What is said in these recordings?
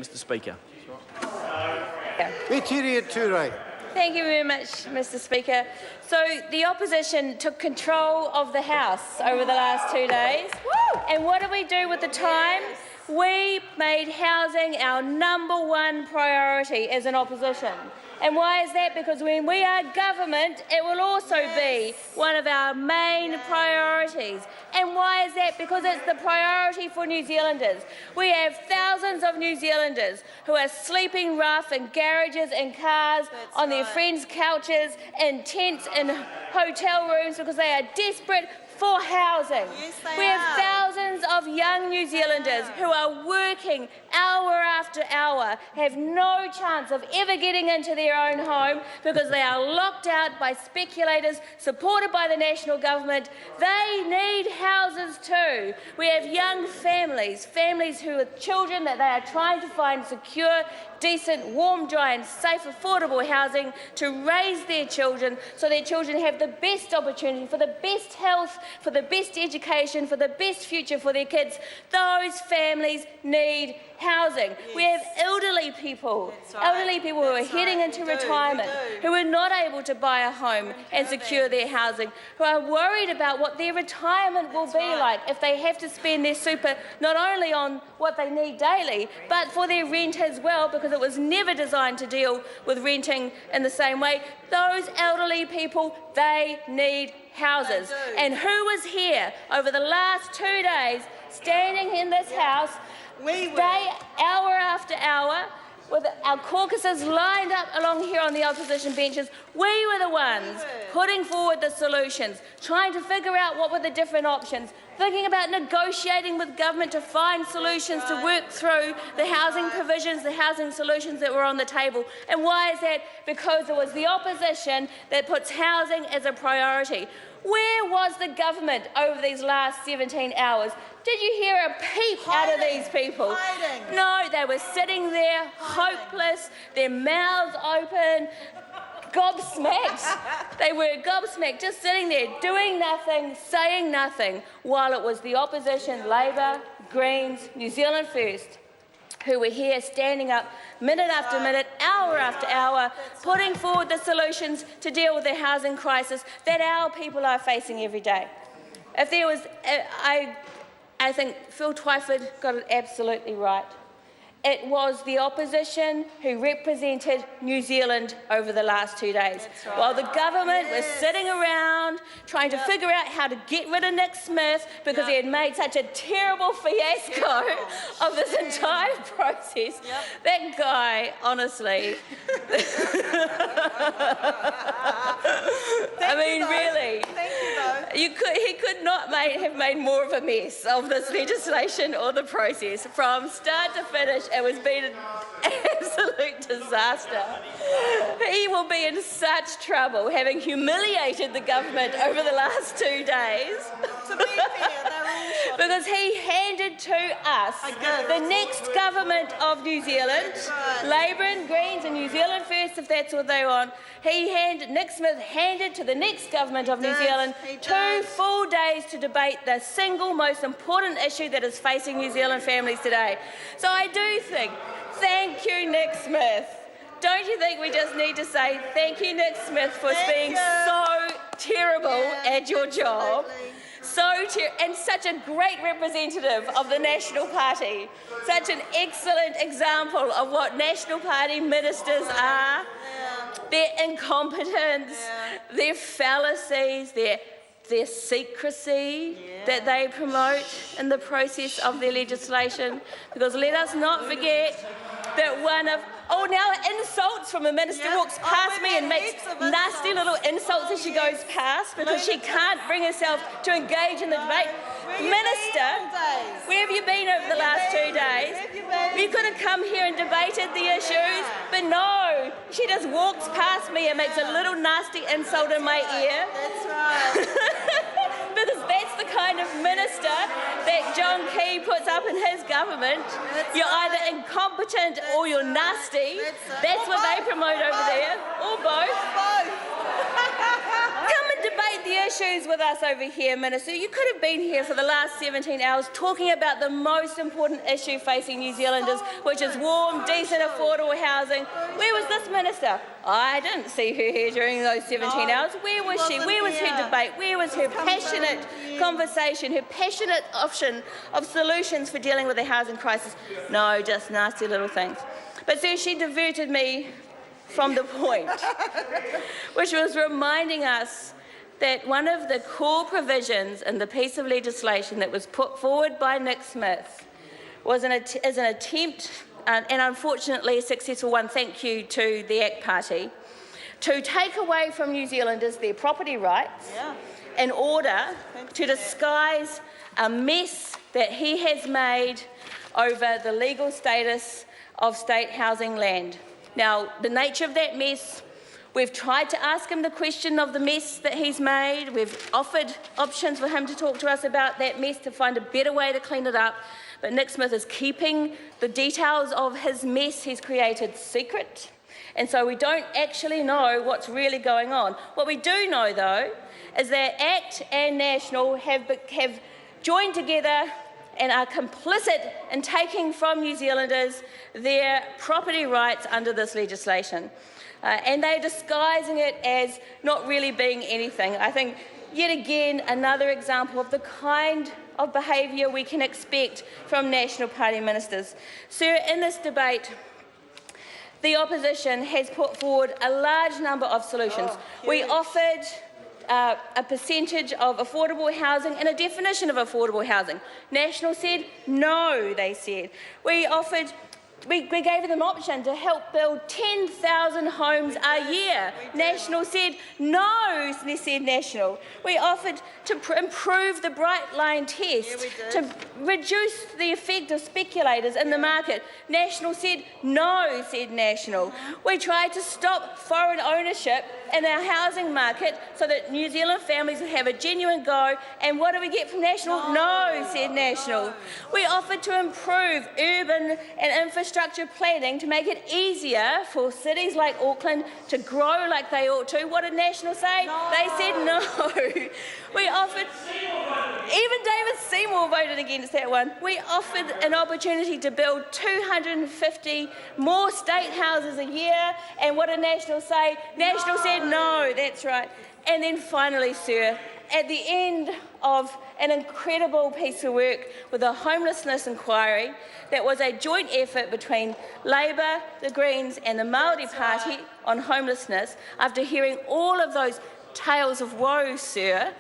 Mr. Speaker. Thank you very much, Mr. Speaker. So the opposition took control of the House over the last 2 days. And what did we do with the time? We made housing our #1 priority as an opposition. And why is that? Because when we are government, it will also be one of our main priorities. And why is that? Because it's the priority for New Zealanders. We have thousands of New Zealanders who are sleeping rough in garages and cars, on their friends' couches, in tents, in hotel rooms, because they are desperate for housing. We have thousands of young New Zealanders who are working hour after hour, have no chance of ever getting into their own home because they are locked out by speculators supported by the national government. They need houses too. We have young families who have children that they are trying to find secure, decent, warm, dry and safe, affordable housing to raise their children so their children have the best opportunity for the best health, for the best education, for the best future for their kids. Those families need housing. We have elderly people, who are heading into retirement, who are not able to buy a home and secure their housing, who are worried about what their retirement will be like if they have to spend their super not only on what they need daily, but for their rent as well, because it was never designed to deal with renting in the same way. Those elderly people, they need houses. And who was here over the last 2 days, standing in this House, day, hour after hour, with our caucuses lined up along here on the opposition benches? We were the ones putting forward the solutions, trying to figure out what were the different options, thinking about negotiating with government to find solutions to work through the housing provisions, the housing solutions that were on the table. And why is that? Because it was the opposition that puts housing as a priority. Where was the government over these last 17 hours? Did you hear a peep out of these people? No, they were sitting there, hopeless, their mouths open, gobsmacked. They were gobsmacked, just sitting there, doing nothing, saying nothing, while it was the opposition, Labour, Greens, New Zealand First, who were here standing up minute after minute, hour after hour, putting forward the solutions to deal with the housing crisis that our people are facing every day. If there was, I think Phil Twyford got it absolutely right. It was the opposition who represented New Zealand over the last 2 days. While the government was sitting around trying to figure out how to get rid of Nick Smith because he had made such a terrible fiasco of this entire process. That guy, honestly, I mean, really, he could not have made more of a mess of this legislation or the process. From start to finish, it was been an absolute disaster. He will be in such trouble, having humiliated the government over the last 2 days. To be fair, they're all because he handed to us the next government of New Zealand, Labour and Greens and New Zealand First, if that's what they want. Nick Smith handed to the next government of New Zealand 2 full days to debate the single most important issue that is facing New Zealand families today. So I do think, thank you, Nick Smith. Don't you think we just need to say thank you, Nick Smith, for being so terrible at your job? And such a great representative of the National Party, such an excellent example of what National Party ministers are, their incompetence, their fallacies, their secrecy that they promote in the process of their legislation. Because let us not forget that now insults from a minister walks past me and makes nasty little insults as she goes past because she can't bring herself to engage in the debate. Minister, where have you been over the last 2 days? You could have come here and debated the issues, but no, she just walks past me and makes a little nasty insult in my ear. That's right. Because that's the kind of minister that John Key puts up in his government. You're either incompetent or you're nasty. That's what they promote over there, or both. Come and debate the issues with us over here, Minister. You could have been here for the last 17 hours talking about the most important issue facing New Zealanders, which is warm, decent, affordable housing. Where was this Minister? I didn't see her here during those 17 hours. Where was she? Where was her debate? Where was her passionate conversation, her passionate option of solutions for dealing with the housing crisis? No, just nasty little things. But sir, she diverted me from the point, which was reminding us that one of the core provisions in the piece of legislation that was put forward by Nick Smith was an attempt, and unfortunately a successful one, thank you to the ACT Party, to take away from New Zealanders their property rights in order to disguise a mess that he has made over the legal status of state housing land. Now, the nature of that mess, we've tried to ask him the question of the mess that he's made. We've offered options for him to talk to us about that mess to find a better way to clean it up. But Nick Smith is keeping the details of his mess he's created secret. And so we don't actually know what's really going on. What we do know, though, is that ACT and National have joined together and are complicit in taking from New Zealanders their property rights under this legislation. And they're disguising it as not really being anything. I think, yet again, another example of the kind of behaviour we can expect from National Party ministers. Sir, in this debate, the opposition has put forward a large number of solutions. We offered a percentage of affordable housing and a definition of affordable housing. National said no, they said. We gave them option to help build 10,000 homes a year. National said no, they said National. We offered to improve the Bright Line test, to reduce the effect of speculators in the market. National said no, said National. We tried to stop foreign ownership in our housing market so that New Zealand families would have a genuine go. And what do we get from National? No, said National. We offered to improve urban and infrastructure planning to make it easier for cities like Auckland to grow like they ought to. What did National say? No. They said no. We offered, even David Seymour voted against that one. We offered an opportunity to build 250 more state houses a year, and what did National say? National said no, that's right. And then finally, sir, at the end of an incredible piece of work with a homelessness inquiry that was a joint effort between Labour, the Greens and the Māori Party on homelessness, after hearing all of those tales of woe, sir,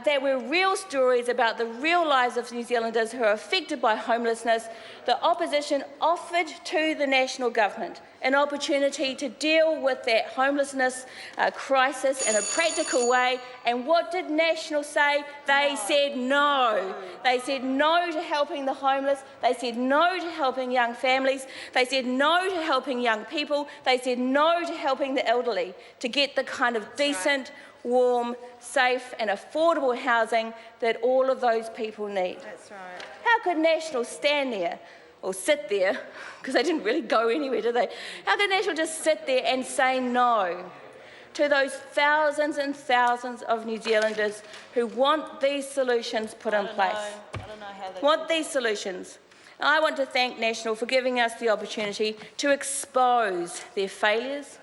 there were real stories about the real lives of New Zealanders who are affected by homelessness. The opposition offered to the national government an opportunity to deal with that homelessness crisis in a practical way. And what did National say? They said no. They said no to helping the homeless. They said no to helping young families. They said no to helping young people. They said no to helping the elderly to get the kind of decent, warm, safe and affordable housing that all of those people need. That's right. How could National stand there, or sit there, because they didn't really go anywhere, did they? How could National just sit there and say no to those thousands and thousands of New Zealanders who want these solutions put in place? I don't know how they want these solutions. And I want to thank National for giving us the opportunity to expose their failures,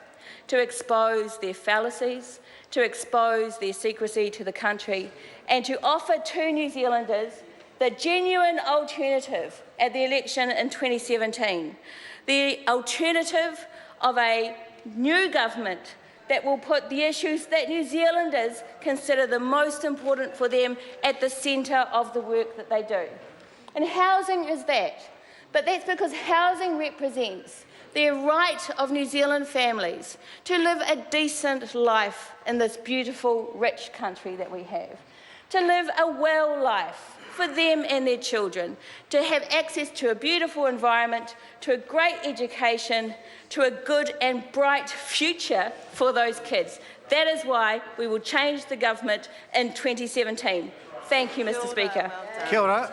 to expose their fallacies, to expose their secrecy to the country, and to offer to New Zealanders the genuine alternative at the election in 2017, the alternative of a new government that will put the issues that New Zealanders consider the most important for them at the centre of the work that they do. And housing is that, but that's because housing represents the right of New Zealand families to live a decent life in this beautiful, rich country that we have, to live a well life for them and their children, to have access to a beautiful environment, to a great education, to a good and bright future for those kids. That is why we will change the government in 2017. Thank you, Mr. Speaker. Kia ora.